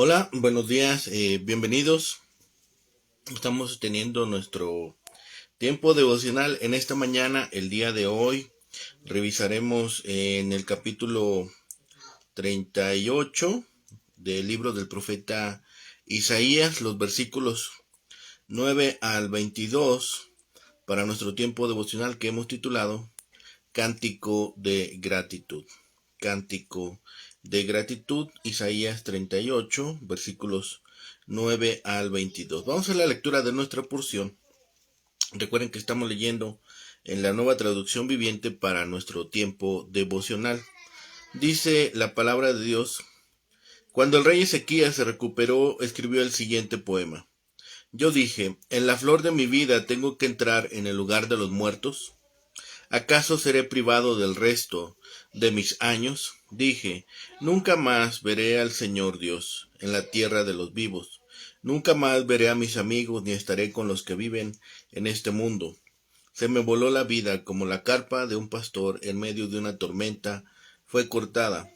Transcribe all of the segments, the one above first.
Hola, buenos días, bienvenidos. Estamos teniendo nuestro tiempo devocional en esta mañana. El día de hoy revisaremos en el capítulo 38 del libro del profeta Isaías, los versículos 9 al 22 para nuestro tiempo devocional que hemos titulado Cántico de Gratitud. Cántico de Gratitud, Isaías 38, versículos 9 al 22. Vamos a la lectura de nuestra porción. Recuerden que estamos leyendo en la Nueva Traducción Viviente para nuestro tiempo devocional. Dice la palabra de Dios: Cuando el rey Ezequías se recuperó, escribió el siguiente poema. Yo dije, en la flor de mi vida tengo que entrar en el lugar de los muertos. ¿Acaso seré privado del resto de mis años? Dije, nunca más veré al Señor Dios en la tierra de los vivos. Nunca más veré a mis amigos ni estaré con los que viven en este mundo. Se me voló la vida como la carpa de un pastor en medio de una tormenta. Fue cortada.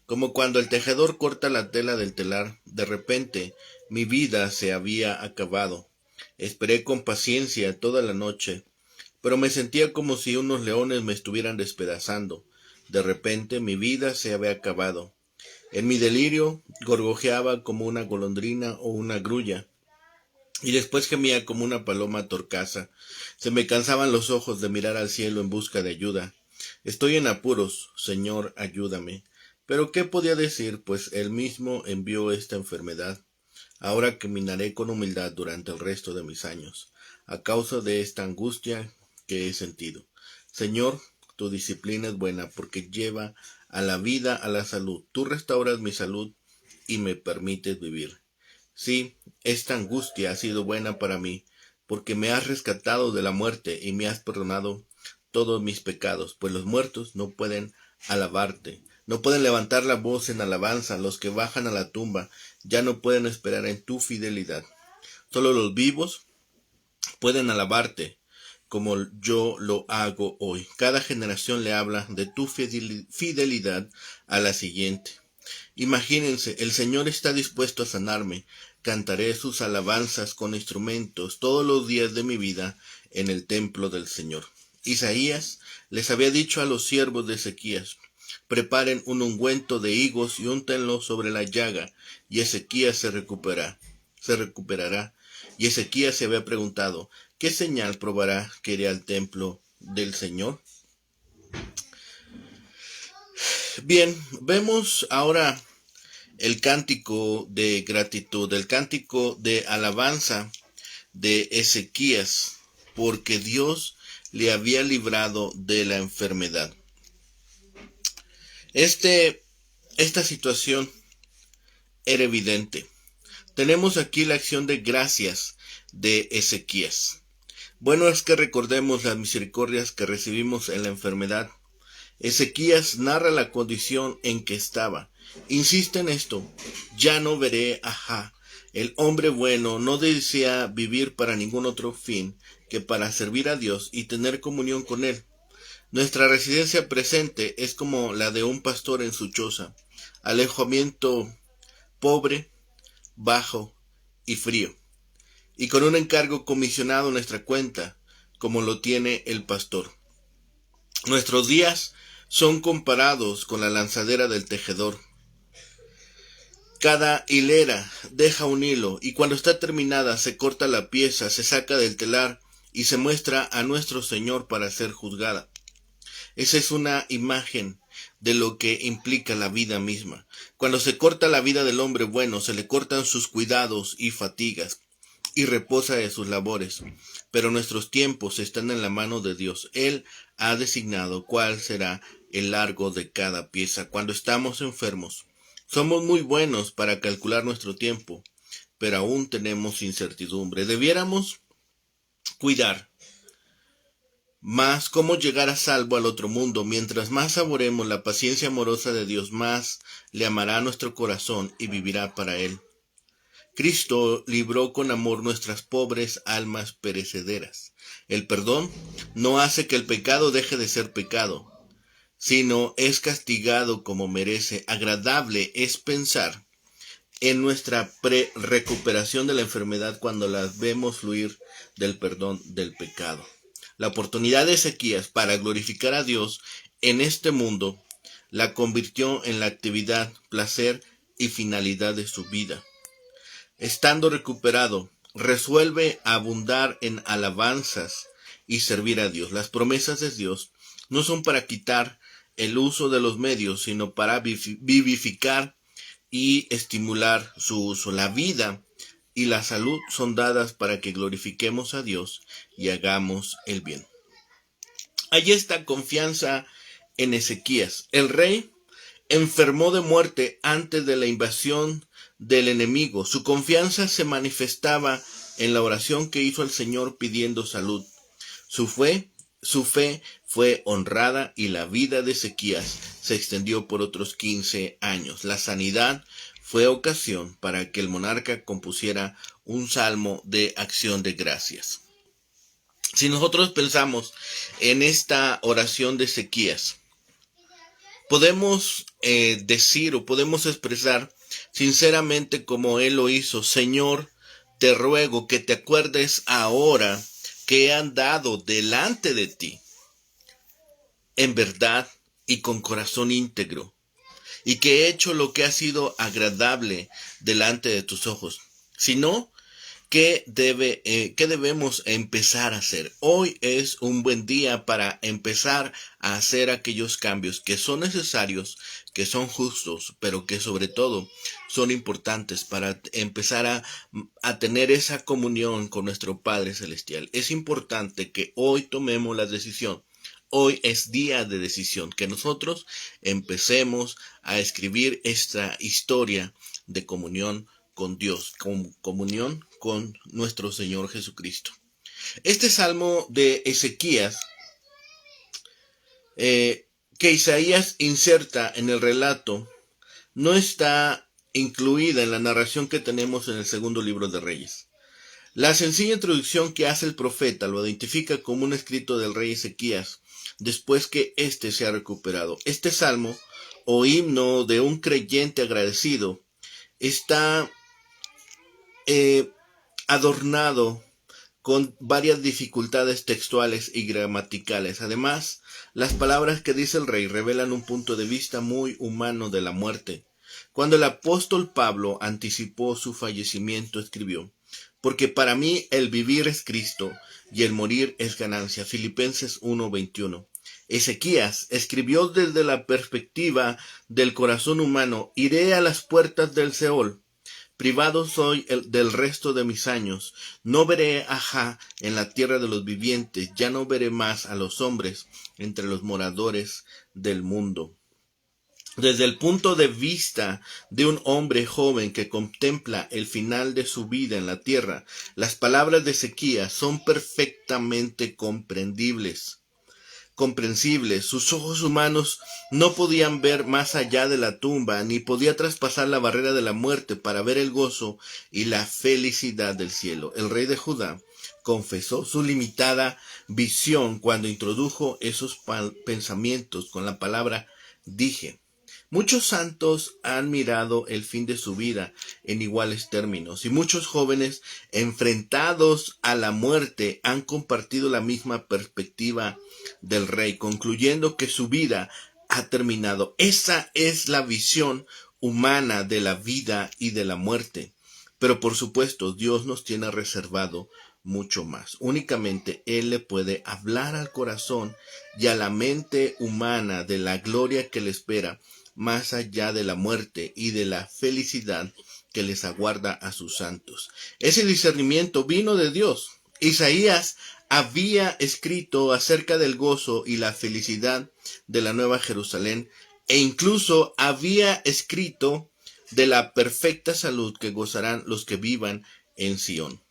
Como cuando el tejedor corta la tela del telar, de repente mi vida se había acabado. Esperé con paciencia toda la noche, pero me sentía como si unos leones me estuvieran despedazando. De repente mi vida se había acabado. En mi delirio gorgojeaba como una golondrina o una grulla, y después gemía como una paloma torcaza. Se me cansaban los ojos de mirar al cielo en busca de ayuda. Estoy en apuros, Señor, ayúdame. Pero ¿qué podía decir? Pues Él mismo envió esta enfermedad. Ahora caminaré con humildad durante el resto de mis años, a causa de esta angustia que he sentido. Señor, tu disciplina es buena porque lleva a la vida, a la salud. Tú restauras mi salud y me permites vivir. Sí, esta angustia ha sido buena para mí, porque me has rescatado de la muerte y me has perdonado todos mis pecados, pues los muertos no pueden alabarte, no pueden levantar la voz en alabanza. Los que bajan a la tumba ya no pueden esperar en tu fidelidad. Solo los vivos pueden alabarte como yo lo hago hoy. Cada generación le habla de tu fidelidad a la siguiente. Imagínense, el Señor está dispuesto a sanarme. Cantaré sus alabanzas con instrumentos todos los días de mi vida en el templo del Señor. Isaías les había dicho a los siervos de Ezequías: preparen un ungüento de higos y úntenlo sobre la llaga, y Ezequías se recuperará. Y Ezequías se había preguntado: ¿qué señal probará que iré al templo del Señor? Bien, vemos ahora el cántico de gratitud, el cántico de alabanza de Ezequías, porque Dios le había librado de la enfermedad. Esta situación era evidente. Tenemos aquí la acción de gracias de Ezequías. Bueno es que recordemos las misericordias que recibimos en la enfermedad. Ezequías narra la condición en que estaba. Insiste en esto: ya no veré a el hombre bueno no desea vivir para ningún otro fin que para servir a Dios y tener comunión con Él. Nuestra residencia presente es como la de un pastor en su choza, alojamiento pobre, bajo y frío, y con un encargo comisionado a nuestra cuenta, como lo tiene el pastor. Nuestros días son comparados con la lanzadera del tejedor. Cada hilera deja un hilo, y cuando está terminada se corta la pieza, se saca del telar y se muestra a nuestro Señor para ser juzgada. Esa es una imagen de lo que implica la vida misma. Cuando se corta la vida del hombre bueno, se le cortan sus cuidados y fatigas, y reposa de sus labores. Pero nuestros tiempos están en la mano de Dios. Él ha designado cuál será el largo de cada pieza. Cuando estamos enfermos, somos muy buenos para calcular nuestro tiempo, pero aún tenemos incertidumbre. Debiéramos cuidar más cómo llegar a salvo al otro mundo. Mientras más saboremos la paciencia amorosa de Dios, más le amará nuestro corazón y vivirá para Él. Cristo libró con amor nuestras pobres almas perecederas. El perdón no hace que el pecado deje de ser pecado, sino es castigado como merece. Agradable es pensar en nuestra recuperación de la enfermedad cuando las vemos fluir del perdón del pecado. La oportunidad de Ezequías para glorificar a Dios en este mundo la convirtió en la actividad, placer y finalidad de su vida. Estando recuperado, resuelve abundar en alabanzas y servir a Dios. Las promesas de Dios no son para quitar el uso de los medios, sino para vivificar y estimular su uso. La vida y la salud son dadas para que glorifiquemos a Dios y hagamos el bien. Hay esta confianza en Ezequías. El rey enfermó de muerte antes de la invasión del enemigo. Su confianza se manifestaba en la oración que hizo al Señor pidiendo salud. Su fe fue honrada y la vida de Ezequías se extendió por otros 15 años. La sanidad fue ocasión para que el monarca compusiera un salmo de acción de gracias. Si nosotros pensamos en esta oración de Ezequías, podemos decir o podemos expresar sinceramente como él lo hizo: Señor, te ruego que te acuerdes ahora que he andado delante de ti en verdad y con corazón íntegro, y que he hecho lo que ha sido agradable delante de tus ojos. Si no, ¿qué debemos empezar a hacer? Hoy es un buen día para empezar a hacer aquellos cambios que son necesarios, que son justos, pero que sobre todo son importantes para empezar a tener esa comunión con nuestro Padre Celestial. Es importante que hoy tomemos la decisión. Hoy es día de decisión, que nosotros empecemos a escribir esta historia de comunión con Dios, con comunión con nuestro Señor Jesucristo. Este salmo de Ezequías, que Isaías inserta en el relato, no está incluida en la narración que tenemos en el segundo libro de Reyes. La sencilla introducción que hace el profeta lo identifica como un escrito del rey Ezequías, después que éste se ha recuperado. Este salmo, o himno de un creyente agradecido, está adornado con varias dificultades textuales y gramaticales. Además, las palabras que dice el rey revelan un punto de vista muy humano de la muerte. Cuando el apóstol Pablo anticipó su fallecimiento, escribió: porque para mí el vivir es Cristo y el morir es ganancia. Filipenses 1:21. Ezequías escribió desde la perspectiva del corazón humano: iré a las puertas del Seol. Privado soy del resto de mis años. No veré a Jah en la tierra de los vivientes. Ya no veré más a los hombres entre los moradores del mundo. Desde el punto de vista de un hombre joven que contempla el final de su vida en la tierra, las palabras de Ezequías son perfectamente comprensibles. Sus ojos humanos no podían ver más allá de la tumba, ni podía traspasar la barrera de la muerte para ver el gozo y la felicidad del cielo. El rey de Judá confesó su limitada visión cuando introdujo esos pensamientos con la palabra dije. Muchos santos han mirado el fin de su vida en iguales términos, y muchos jóvenes enfrentados a la muerte han compartido la misma perspectiva del rey, concluyendo que su vida ha terminado. Esa es la visión humana de la vida y de la muerte. Pero por supuesto, Dios nos tiene reservado mucho más. Únicamente Él le puede hablar al corazón y a la mente humana de la gloria que le espera más allá de la muerte y de la felicidad que les aguarda a sus santos. Ese discernimiento vino de Dios. Isaías había escrito acerca del gozo y la felicidad de la Nueva Jerusalén, e incluso había escrito de la perfecta salud que gozarán los que vivan en Sión.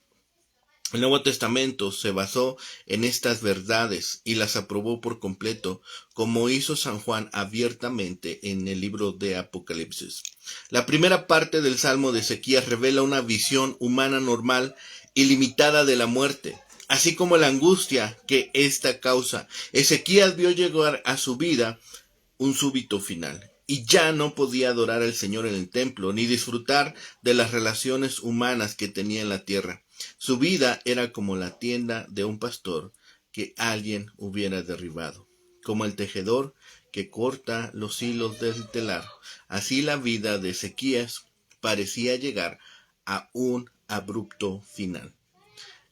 El Nuevo Testamento se basó en estas verdades y las aprobó por completo, como hizo San Juan abiertamente en el libro de Apocalipsis. La primera parte del Salmo de Ezequías revela una visión humana normal y limitada de la muerte, así como la angustia que ésta causa. Ezequías vio llegar a su vida un súbito final. y ya no podía adorar al Señor en el templo, ni disfrutar de las relaciones humanas que tenía en la tierra. Su vida era como la tienda de un pastor que alguien hubiera derribado, como el tejedor que corta los hilos del telar. Así la vida de Ezequías parecía llegar a un abrupto final.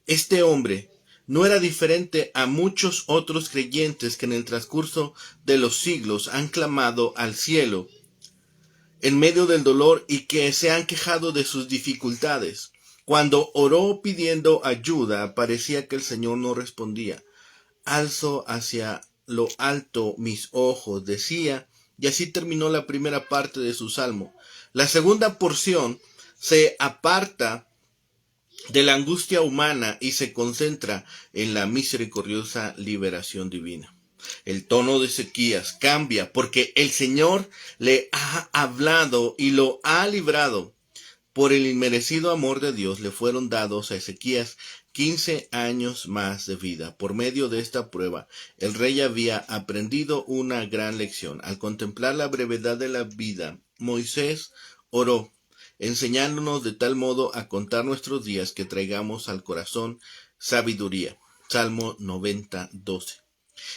Este hombre no era diferente a muchos otros creyentes que en el transcurso de los siglos han clamado al cielo en medio del dolor y que se han quejado de sus dificultades. Cuando oró pidiendo ayuda, parecía que el Señor no respondía. Alzo hacia lo alto mis ojos, decía, y así terminó la primera parte de su salmo. La segunda porción se aparta de la angustia humana y se concentra en la misericordiosa liberación divina. El tono de Ezequías cambia porque el Señor le ha hablado y lo ha librado. Por el inmerecido amor de Dios le fueron dados a Ezequías 15 años más de vida. Por medio de esta prueba, el rey había aprendido una gran lección. Al contemplar la brevedad de la vida, Moisés oró, enseñándonos de tal modo a contar nuestros días que traigamos al corazón sabiduría. Salmo 90:12.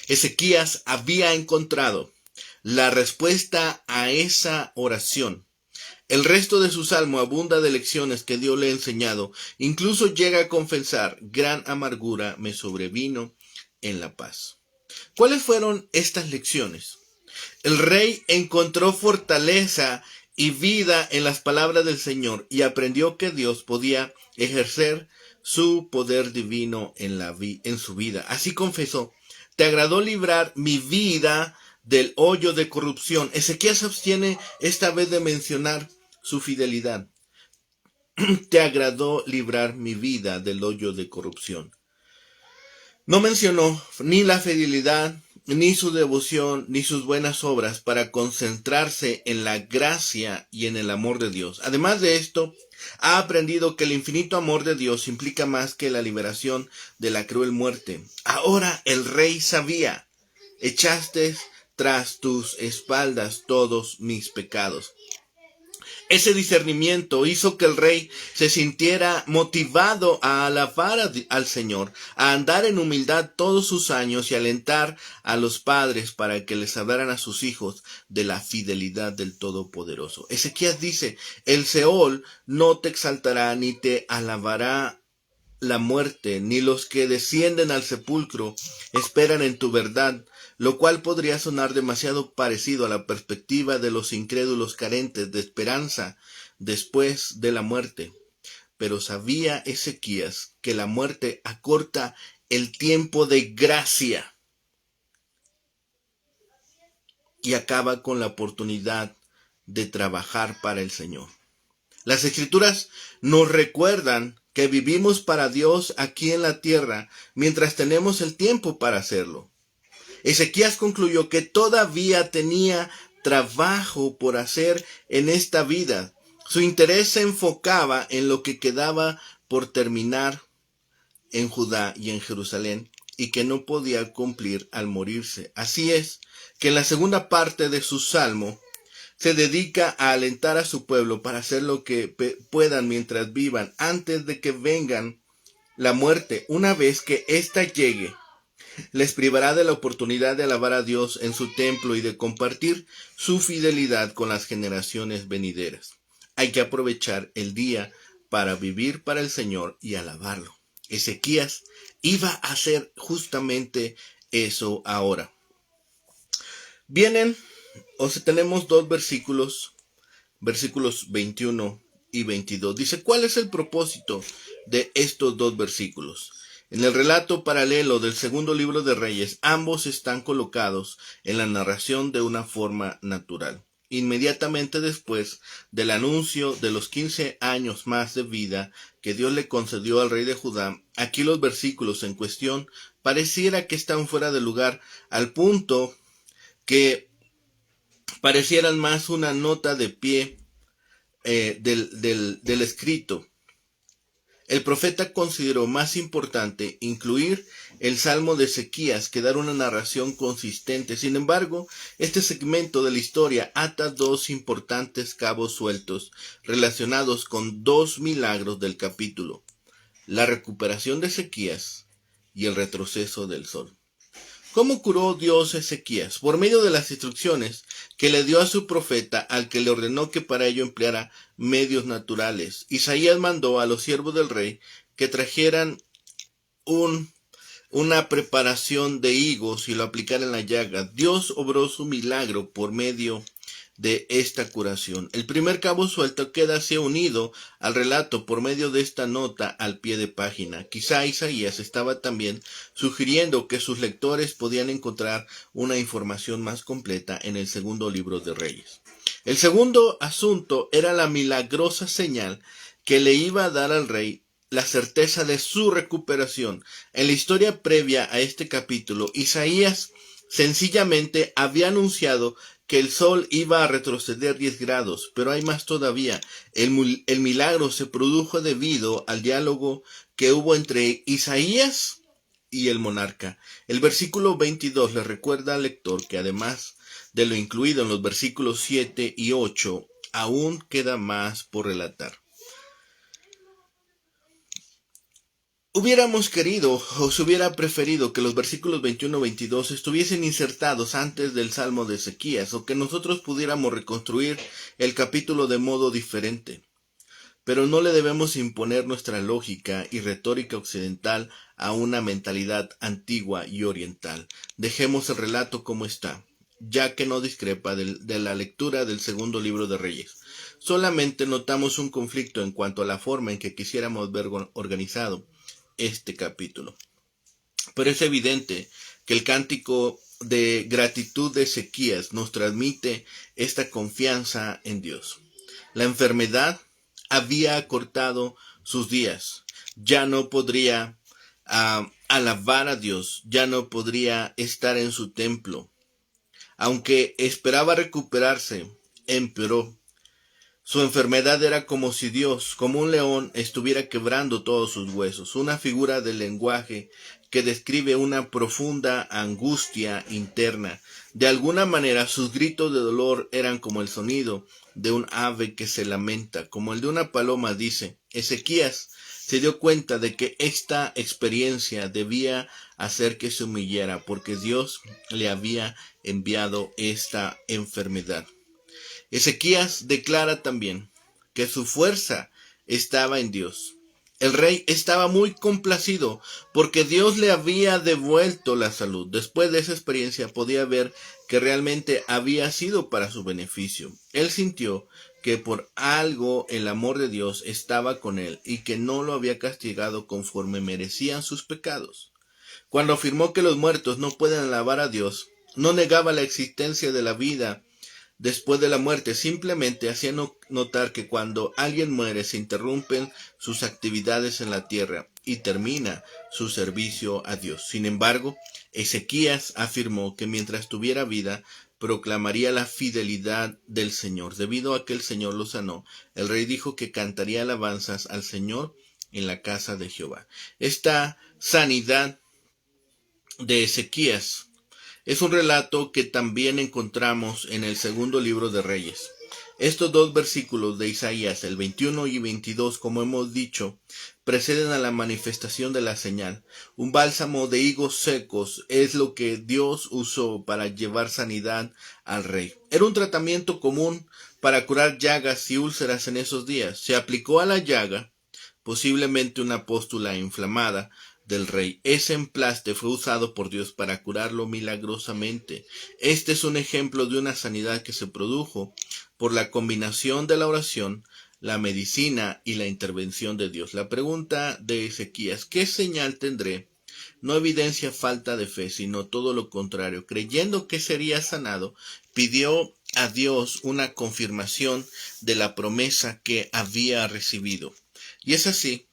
Ezequías había encontrado la respuesta a esa oración. El resto de su salmo abunda de lecciones que Dios le ha enseñado. Incluso llega a confesar, gran amargura me sobrevino en la paz. ¿Cuáles fueron estas lecciones? El rey encontró fortaleza y vida en las palabras del Señor y aprendió que Dios podía ejercer su poder divino en su vida. Así confesó, te agradó librar mi vida del hoyo de corrupción. Ezequías se abstiene esta vez de mencionar su fidelidad. Te agradó librar mi vida del hoyo de corrupción. No mencionó ni la fidelidad, ni su devoción, ni sus buenas obras para concentrarse en la gracia y en el amor de Dios. Además de esto, ha aprendido que el infinito amor de Dios implica más que la liberación de la cruel muerte. Ahora el rey sabía, echaste tras tus espaldas todos mis pecados. Ese discernimiento hizo que el rey se sintiera motivado a alabar al Señor, a andar en humildad todos sus años y alentar a los padres para que les hablaran a sus hijos de la fidelidad del Todopoderoso. Ezequías dice, el Seol no te exaltará ni te alabará la muerte, ni los que descienden al sepulcro esperan en tu verdad, lo cual podría sonar demasiado parecido a la perspectiva de los incrédulos carentes de esperanza después de la muerte. Pero sabía Ezequías que la muerte acorta el tiempo de gracia y acaba con la oportunidad de trabajar para el Señor. Las Escrituras nos recuerdan que vivimos para Dios aquí en la tierra mientras tenemos el tiempo para hacerlo. Ezequías concluyó que todavía tenía trabajo por hacer en esta vida. Su interés se enfocaba en lo que quedaba por terminar en Judá y en Jerusalén y que no podía cumplir al morirse. Así es que en la segunda parte de su salmo se dedica a alentar a su pueblo para hacer lo que puedan mientras vivan, antes de que vengan la muerte. Una vez que ésta llegue, les privará de la oportunidad de alabar a Dios en su templo y de compartir su fidelidad con las generaciones venideras. Hay que aprovechar el día para vivir para el Señor y alabarlo. Ezequías iba a hacer justamente eso ahora. Tenemos dos versículos 21 y 22. Dice, ¿cuál es el propósito de estos dos versículos? En el relato paralelo del segundo libro de Reyes, ambos están colocados en la narración de una forma natural. Inmediatamente después del anuncio de los 15 años más de vida que Dios le concedió al rey de Judá, aquí los versículos en cuestión pareciera que están fuera de lugar, al punto que parecieran más una nota de pie del escrito. El profeta consideró más importante incluir el Salmo de Ezequías que dar una narración consistente. Sin embargo, este segmento de la historia ata dos importantes cabos sueltos relacionados con dos milagros del capítulo: la recuperación de Ezequías y el retroceso del sol. ¿Cómo curó Dios a Ezequías? Por medio de las instrucciones que le dio a su profeta, al que le ordenó que para ello empleara medios naturales. Isaías mandó a los siervos del rey que trajeran una preparación de higos y lo aplicaran en la llaga. Dios obró su milagro por medio de esta curación. El primer cabo suelto queda así unido al relato por medio de esta nota al pie de página. Quizá Isaías estaba también sugiriendo que sus lectores podían encontrar una información más completa en el segundo libro de Reyes. El segundo asunto era la milagrosa señal que le iba a dar al rey la certeza de su recuperación. En la historia previa a este capítulo, Isaías sencillamente había anunciado que el sol iba a retroceder 10 grados, pero hay más todavía. El milagro se produjo debido al diálogo que hubo entre Isaías y el monarca. El versículo 22 le recuerda al lector que además de lo incluido en los versículos 7 y 8, aún queda más por relatar. Hubiéramos querido o se hubiera preferido que los versículos 21-22 estuviesen insertados antes del Salmo de Ezequías, o que nosotros pudiéramos reconstruir el capítulo de modo diferente. Pero no le debemos imponer nuestra lógica y retórica occidental a una mentalidad antigua y oriental. Dejemos el relato como está, ya que no discrepa de la lectura del segundo libro de Reyes. Solamente notamos un conflicto en cuanto a la forma en que quisiéramos ver organizado este capítulo. Pero es evidente que el cántico de gratitud de Ezequías nos transmite esta confianza en Dios. La enfermedad había acortado sus días. Ya no podría alabar a Dios, ya no podría estar en su templo. Aunque esperaba recuperarse, empeoró. Su enfermedad era como si Dios, como un león, estuviera quebrando todos sus huesos, una figura del lenguaje que describe una profunda angustia interna. De alguna manera, sus gritos de dolor eran como el sonido de un ave que se lamenta, como el de una paloma, dice. Ezequías se dio cuenta de que esta experiencia debía hacer que se humillara, porque Dios le había enviado esta enfermedad. Ezequías declara también que su fuerza estaba en Dios. El rey estaba muy complacido porque Dios le había devuelto la salud. Después de esa experiencia podía ver que realmente había sido para su beneficio. Él sintió que por algo el amor de Dios estaba con él y que no lo había castigado conforme merecían sus pecados. Cuando afirmó que los muertos no pueden alabar a Dios, no negaba la existencia de la vida después de la muerte, simplemente hacía notar que cuando alguien muere se interrumpen sus actividades en la tierra y termina su servicio a Dios. Sin embargo, Ezequías afirmó que mientras tuviera vida proclamaría la fidelidad del Señor. Debido a que el Señor lo sanó, el rey dijo que cantaría alabanzas al Señor en la casa de Jehová. Esta sanidad de Ezequías es un relato que también encontramos en el segundo libro de Reyes. Estos dos versículos de Isaías, el 21 y 22, como hemos dicho, preceden a la manifestación de la señal. Un bálsamo de higos secos es lo que Dios usó para llevar sanidad al rey. Era un tratamiento común para curar llagas y úlceras en esos días. Se aplicó a la llaga, posiblemente una pústula inflamada, del rey. Ese emplaste fue usado por Dios para curarlo milagrosamente. Este es un ejemplo de una sanidad que se produjo por la combinación de la oración, la medicina y la intervención de Dios. La pregunta de Ezequías: ¿qué señal tendré? No evidencia falta de fe, sino todo lo contrario. Creyendo que sería sanado, pidió a Dios una confirmación de la promesa que había recibido. Y es así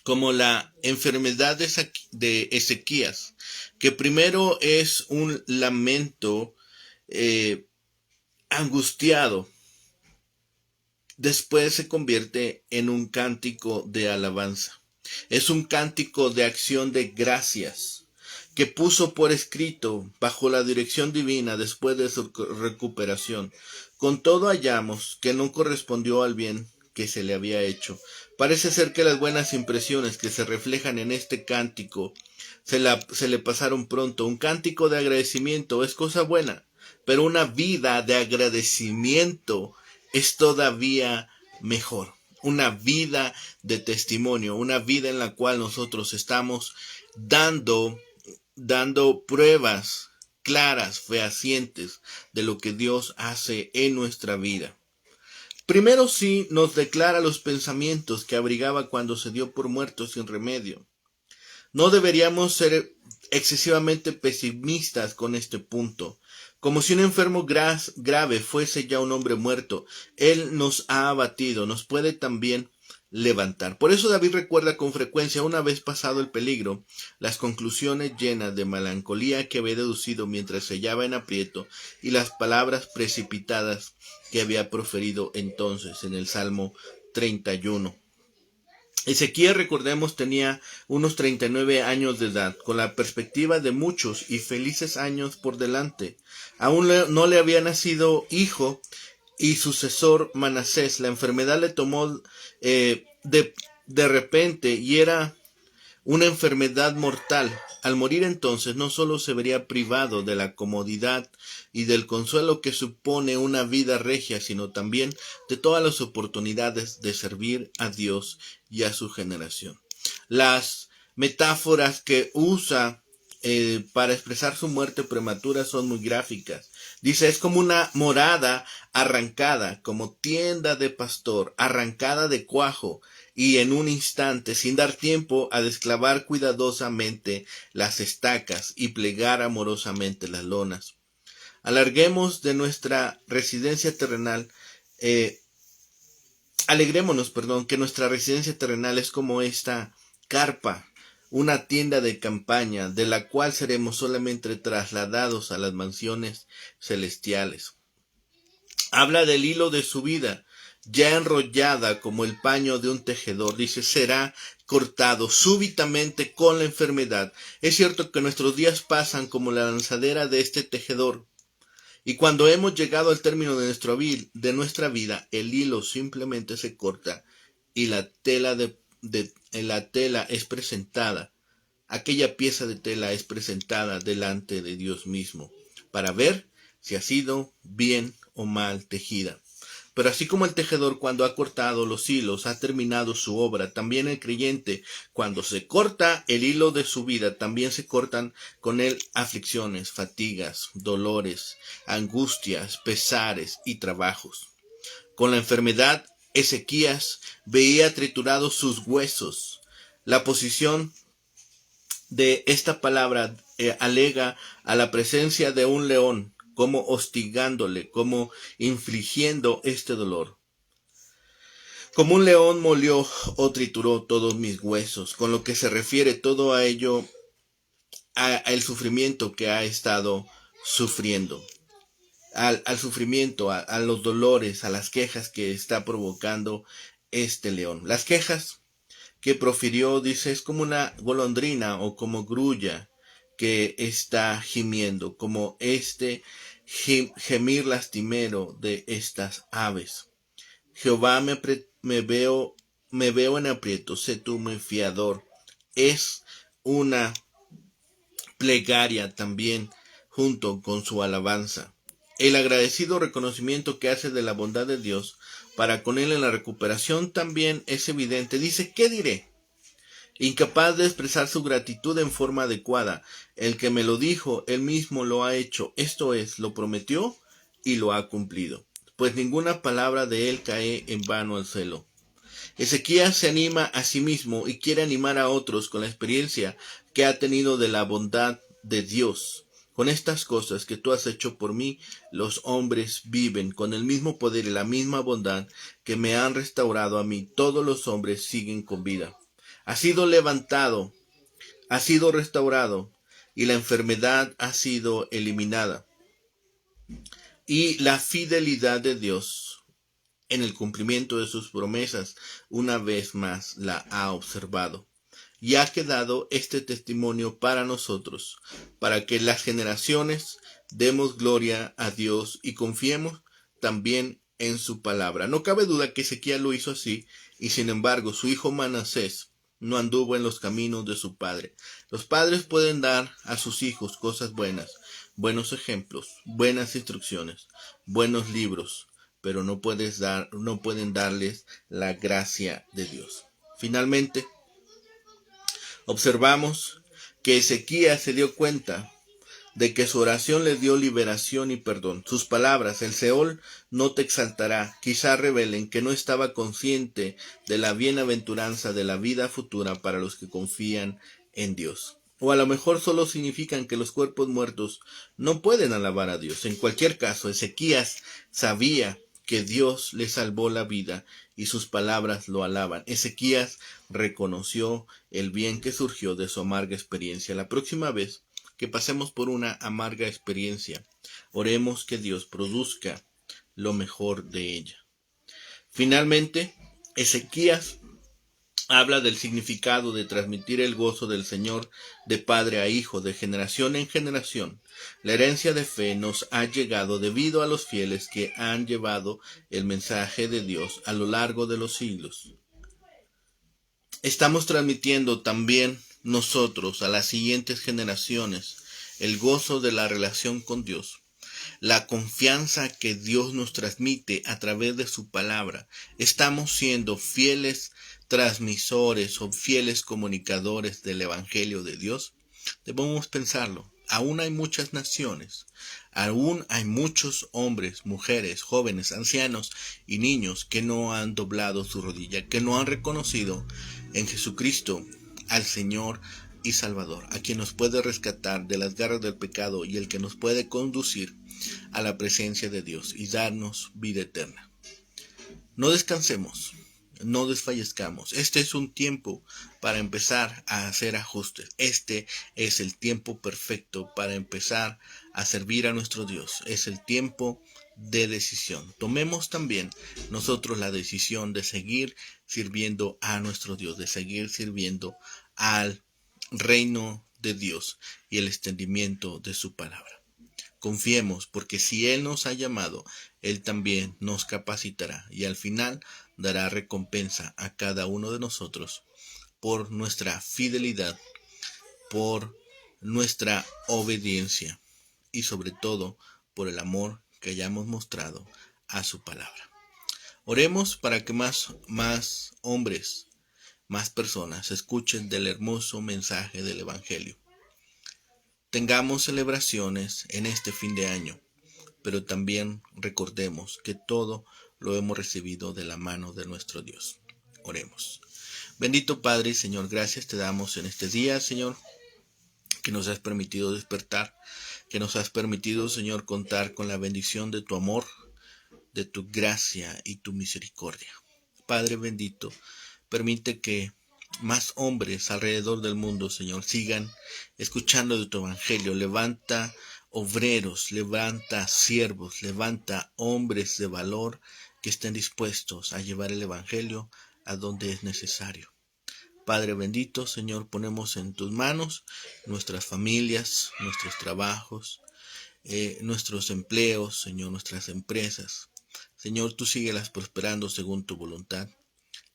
como la enfermedad de Ezequías, que primero es un lamento angustiado, después se convierte en un cántico de alabanza. Es un cántico de acción de gracias que puso por escrito bajo la dirección divina después de su recuperación. Con todo hallamos que no correspondió al bien que se le había hecho. Parece ser que las buenas impresiones que se reflejan en este cántico se le pasaron pronto. Un cántico de agradecimiento es cosa buena, pero una vida de agradecimiento es todavía mejor. Una vida de testimonio, una vida en la cual nosotros estamos dando pruebas claras, fehacientes de lo que Dios hace en nuestra vida. Primero sí nos declara los pensamientos que abrigaba cuando se dio por muerto sin remedio. No deberíamos ser excesivamente pesimistas con este punto. Como si un enfermo grave fuese ya un hombre muerto, Él nos ha abatido, nos puede también levantar. Por eso David recuerda con frecuencia, una vez pasado el peligro, las conclusiones llenas de melancolía que había deducido mientras se hallaba en aprieto y las palabras precipitadas que había proferido entonces en el Salmo 31. Ezequiel, recordemos, tenía unos 39 años de edad, con la perspectiva de muchos y felices años por delante. Aún no le había nacido hijo y sucesor Manasés. La enfermedad le tomó de repente y era una enfermedad mortal. Al morir entonces no solo se vería privado de la comodidad y del consuelo que supone una vida regia, sino también de todas las oportunidades de servir a Dios y a su generación. Las metáforas que usa para expresar su muerte prematura son muy gráficas. Dice, es como una morada arrancada, como tienda de pastor, arrancada de cuajo, y en un instante, sin dar tiempo a desclavar cuidadosamente las estacas y plegar amorosamente las lonas. Alarguemos de nuestra residencia terrenal, alegrémonos, que nuestra residencia terrenal es como esta carpa, una tienda de campaña, de la cual seremos solamente trasladados a las mansiones celestiales. Habla del hilo de su vida, ya enrollada como el paño de un tejedor. Dice, será cortado súbitamente con la enfermedad. Es cierto que nuestros días pasan como la lanzadera de este tejedor. Y cuando hemos llegado al término de nuestra vida, el hilo simplemente se corta y la tela la tela es presentada. Aquella pieza de tela es presentada delante de Dios mismo para ver si ha sido bien o mal tejida. Pero así como el tejedor, cuando ha cortado los hilos, ha terminado su obra, también el creyente, cuando se corta el hilo de su vida, también se cortan con él aflicciones, fatigas, dolores, angustias, pesares y trabajos. Con la enfermedad, Ezequías veía triturados sus huesos. La posición de esta palabra alega a la presencia de un león, como hostigándole, como infligiendo este dolor. Como un león molió o trituró todos mis huesos, con lo que se refiere todo a ello, al sufrimiento que ha estado sufriendo, al sufrimiento, a los dolores, a las quejas que está provocando este león. Las quejas que profirió, dice, es como una golondrina o como grulla que está gimiendo, como este gemir lastimero de estas aves. Jehová, me veo en aprieto, sé tú mi fiador. Es una plegaria también junto con su alabanza. El agradecido reconocimiento que hace de la bondad de Dios para con él en la recuperación también es evidente. Dice, ¿qué diré? Incapaz de expresar su gratitud en forma adecuada. El que me lo dijo, él mismo lo ha hecho. Esto es, lo prometió y lo ha cumplido. Pues ninguna palabra de él cae en vano al cielo. Ezequías se anima a sí mismo y quiere animar a otros con la experiencia que ha tenido de la bondad de Dios. Con estas cosas que tú has hecho por mí, los hombres viven con el mismo poder y la misma bondad que me han restaurado a mí. Todos los hombres siguen con vida. Ha sido levantado, ha sido restaurado y la enfermedad ha sido eliminada. Y la fidelidad de Dios en el cumplimiento de sus promesas una vez más la ha observado. y ha quedado este testimonio para nosotros, para que las generaciones demos gloria a Dios y confiemos también en su palabra. No cabe duda que Ezequías lo hizo así, y sin embargo su hijo Manasés no anduvo en los caminos de su padre. Los padres pueden dar a sus hijos cosas buenas, buenos ejemplos, buenas instrucciones, buenos libros, pero no pueden darles la gracia de Dios. Finalmente, observamos que Ezequías se dio cuenta de que su oración le dio liberación y perdón. Sus palabras, el Seol no te exaltará, quizá revelen que no estaba consciente de la bienaventuranza de la vida futura para los que confían en Dios. O a lo mejor solo significan que los cuerpos muertos no pueden alabar a Dios. En cualquier caso, Ezequías sabía que Dios le salvó la vida y sus palabras lo alaban. Ezequías reconoció el bien que surgió de su amarga experiencia. La próxima vez que pasemos por una amarga experiencia, oremos que Dios produzca lo mejor de ella. Finalmente, Ezequías habla del significado de transmitir el gozo del Señor de padre a hijo, de generación en generación. La herencia de fe nos ha llegado debido a los fieles que han llevado el mensaje de Dios a lo largo de los siglos. Estamos transmitiendo también nosotros a las siguientes generaciones el gozo de la relación con Dios, la confianza que Dios nos transmite a través de su palabra. Estamos siendo fieles transmisores o fieles comunicadores del Evangelio de Dios. Debemos pensarlo. Aún hay muchas naciones, aún hay muchos hombres, mujeres, jóvenes, ancianos y niños que no han doblado su rodilla, que no han reconocido en Jesucristo al Señor y Salvador, a quien nos puede rescatar de las garras del pecado y el que nos puede conducir a la presencia de Dios y darnos vida eterna. No descansemos, no desfallezcamos. Este es un tiempo para empezar a hacer ajustes. Este es el tiempo perfecto para empezar a servir a nuestro Dios. Es el tiempo de decisión. Tomemos también nosotros la decisión de seguir sirviendo a nuestro Dios, de seguir sirviendo al reino de Dios y el extendimiento de su palabra. Confiemos, porque si Él nos ha llamado, Él también nos capacitará y al final dará recompensa a cada uno de nosotros por nuestra fidelidad, por nuestra obediencia y sobre todo por el amor que hayamos mostrado a su palabra. Oremos para que más hombres, más personas escuchen del hermoso mensaje del Evangelio. Tengamos celebraciones en este fin de año, pero también recordemos que todo lo hemos recibido de la mano de nuestro Dios. Oremos. Bendito Padre y Señor, gracias te damos en este día, Señor, que nos has permitido despertar, que nos has permitido, Señor, contar con la bendición de tu amor, de tu gracia y tu misericordia. Padre bendito, permite que más hombres alrededor del mundo, Señor, sigan escuchando de tu evangelio. Levanta obreros, levanta siervos, levanta hombres de valor que estén dispuestos a llevar el evangelio a donde es necesario. Padre bendito, Señor, ponemos en tus manos nuestras familias, nuestros trabajos, nuestros empleos, Señor, nuestras empresas. Señor, tú síguelas prosperando según tu voluntad.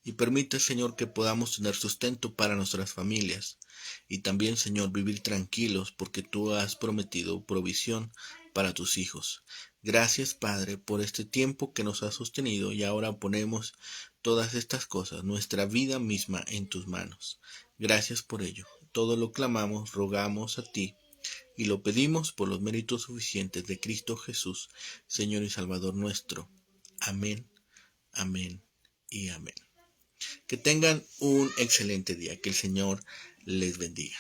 Y permite, Señor, que podamos tener sustento para nuestras familias. Y también, Señor, vivir tranquilos porque tú has prometido provisión para tus hijos. Gracias, Padre, por este tiempo que nos has sostenido y ahora ponemos todas estas cosas, nuestra vida misma en tus manos. Gracias por ello. Todo lo clamamos, rogamos a ti y lo pedimos por los méritos suficientes de Cristo Jesús, Señor y Salvador nuestro. Amén, amén y amén. Que tengan un excelente día. Que el Señor les bendiga.